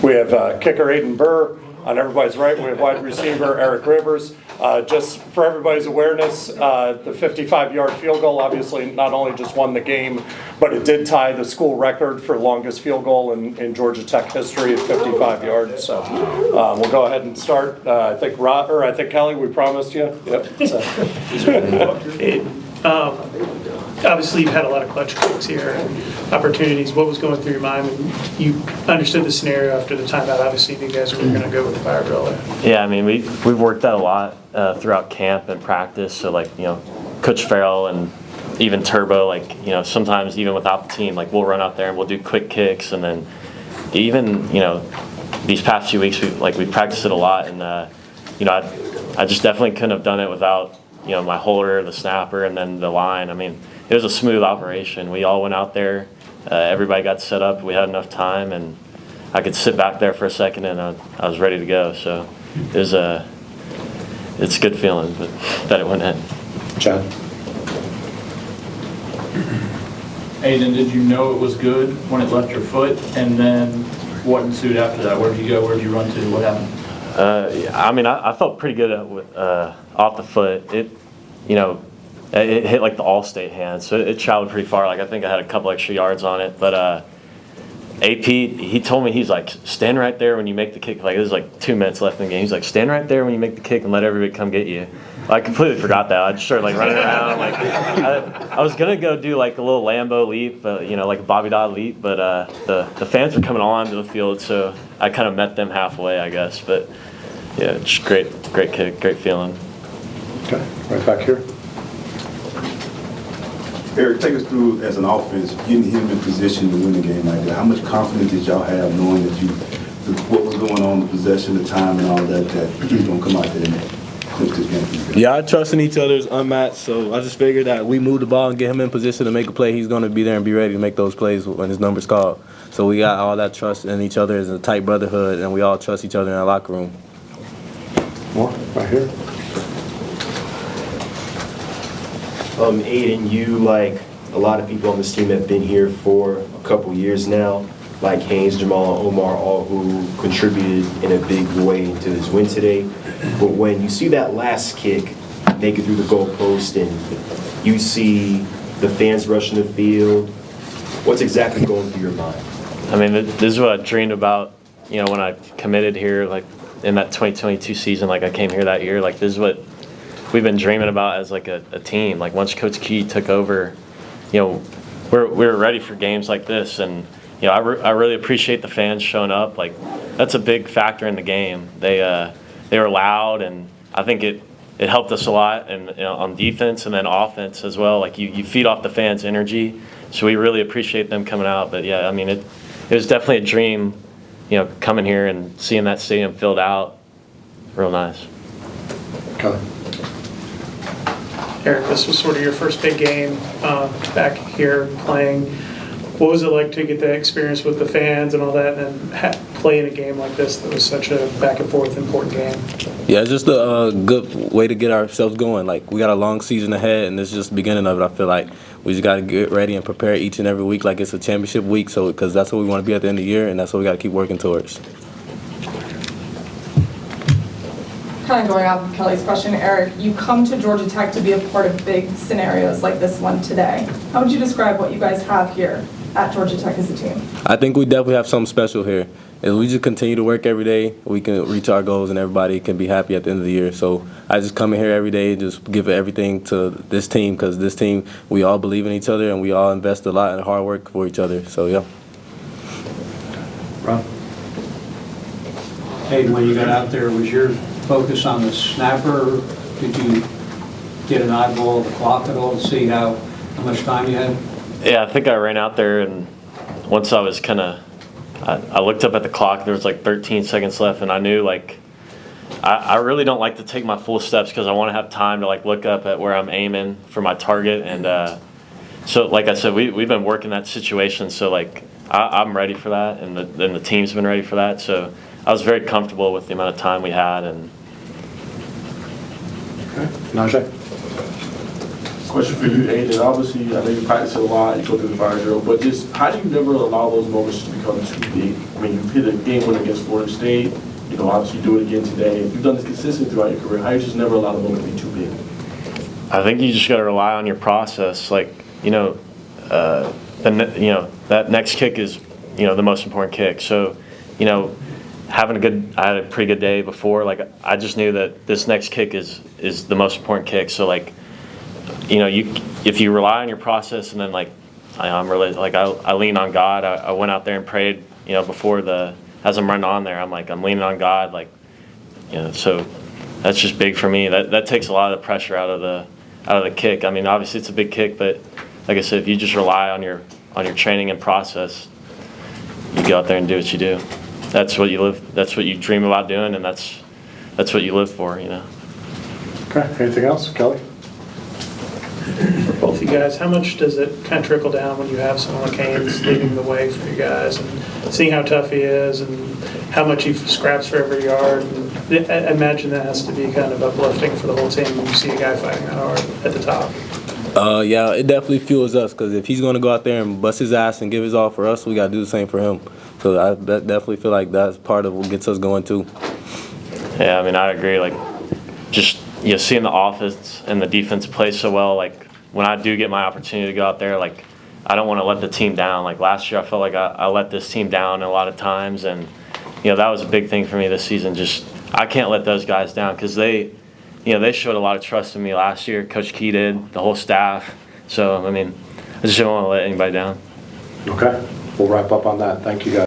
We have kicker Aidan Birr. On everybody's right, we have wide receiver Eric Rivers. Just for everybody's awareness, the 55-yard field goal obviously not only just won the game, but it did tie the school record for longest field goal in Georgia Tech history at 55 yards. So we'll go ahead and start. I think Kelly, we promised you. Yep. Obviously, you've had a lot of clutch kicks here and opportunities. What was going through your mind when you understood the scenario after the timeout? Obviously, you guys were going to go with the fire drill there. Yeah, I mean, we've worked that a lot throughout camp and practice. So, like, Coach Farrell and even Turbo, like, sometimes even without the team, like, we'll run out there and we'll do quick kicks. And then even, these past few weeks, we've practiced it a lot. And, I just definitely couldn't have done it without, my holder, the snapper, and then the line. I mean, it was a smooth operation. We all went out there. Everybody got set up. We had enough time, and I could sit back there for a second, and I was ready to go. So it's a good feeling, but that it went in. Chad. Aidan, did you know it was good when it left your foot? And then what ensued after that? Where did you go? Where did you run to? What happened? I felt pretty good off the foot. It hit like the All-State hand, so it traveled pretty far. Like, I think I had a couple extra yards on it. But AP, he told me, he's like, stand right there when you make the kick. Like, there's like 2 minutes left in the game. He's like, stand right there when you make the kick and let everybody come get you. I completely forgot that. I just started like running around. Like, I was gonna go do like a little Lambo leap, like a Bobby Dodd leap, but the fans were coming onto the field, so I kind of met them halfway, I guess. But yeah, just great kick, great feeling. Okay, right back here. Eric, take us through, as an offense, getting him in position to win the game like that. How much confidence did y'all have knowing that what was going on, the possession, the time, and all that he was going to come out there and clip this game for you guys? Yeah, our trust in each other is unmatched, so I just figured that we move the ball and get him in position to make a play. He's going to be there and be ready to make those plays when his number's called. So we got all that trust in each other as a tight brotherhood, and we all trust each other in our locker room. More, right here. Aidan, you, like a lot of people on this team, have been here for a couple years now, like Haynes, Jamal, and Omar, all who contributed in a big way to this win today. But when you see that last kick make it through the goalpost and you see the fans rushing the field, what's exactly going through your mind? I mean, this is what I dreamed about, when I committed here, like in that 2022 season, like I came here that year. Like, this is what we've been dreaming about as like a team. Like, once Coach Key took over, we were ready for games like this, and I really appreciate the fans showing up. Like, that's a big factor in the game. They were loud, and I think it helped us a lot, and on defense and then offense as well. Like, you feed off the fans' energy, so we really appreciate them coming out. But yeah, I mean, it was definitely a dream, coming here and seeing that stadium filled out. Real nice. Okay. Eric, this was sort of your first big game back here playing. What was it like to get that experience with the fans and all that, and then play in a game like this that was such a back and forth important game? Yeah, it's just a good way to get ourselves going. Like, we got a long season ahead, and this is just the beginning of it. I feel like we just got to get ready and prepare each and every week like it's a championship week, so because that's what we want to be at the end of the year, and that's what we got to keep working towards. Kind of going off of Kelly's question, Eric, you come to Georgia Tech to be a part of big scenarios like this one today. How would you describe what you guys have here at Georgia Tech as a team? I think we definitely have something special here. If we just continue to work every day, we can reach our goals and everybody can be happy at the end of the year. So I just come in here every day and just give everything to this team, because this team, we all believe in each other and we all invest a lot in hard work for each other. So, yeah. Ron? Hey, when you got out there, was your focus on the snapper? Did you get an eyeball of the clock at all to see how much time you had? Yeah, I think I ran out there, and once I was I looked up at the clock, there was like 13 seconds left, and I knew, like, I really don't like to take my full steps because I want to have time to, like, look up at where I'm aiming for my target. And so, like I said, we've been working that situation, so, like, I'm ready for that, and the team's been ready for that. So I was very comfortable with the amount of time we had. And okay. Najee? Question for you, Aidan. Obviously, I know you practice it a lot, you go through the fire drill, but just how do you never allow those moments to become too big? I mean, you've hit a game winner against Florida State, you know, obviously do it again today. You've done this consistently throughout your career. How do you just never allow the moment to be too big? I think you just got to rely on your process. Like, that next kick is, the most important kick. So, I had a pretty good day before. Like, I just knew that this next kick is the most important kick. So, like, if you rely on your process, and then I lean on God. I went out there and prayed, before as I'm running on there, I'm leaning on God, so that's just big for me. That takes a lot of the pressure out of the kick. I mean, obviously it's a big kick, but like I said, if you just rely on your training and process, you go out there and do what you do. That's what you live. That's what you dream about doing, and that's what you live for. Okay, anything else, Kelly? For both you guys, how much does it kind of trickle down when you have someone like Haynes leading the way for you guys and seeing how tough he is and how much he scraps for every yard? And I imagine that has to be kind of uplifting for the whole team when you see a guy fighting that hard at the top. Yeah, it definitely fuels us because if he's going to go out there and bust his ass and give his all for us, we got to do the same for him. So I definitely feel like that's part of what gets us going too. Yeah, I mean, I agree. Like, just seeing the offense and the defense play so well. Like, when I do get my opportunity to go out there, like, I don't want to let the team down. Like, last year, I felt like I let this team down a lot of times, and that was a big thing for me this season. Just I can't let those guys down because they showed a lot of trust in me last year. Coach Key did, the whole staff. So I mean, I just don't want to let anybody down. Okay, we'll wrap up on that. Thank you, guys.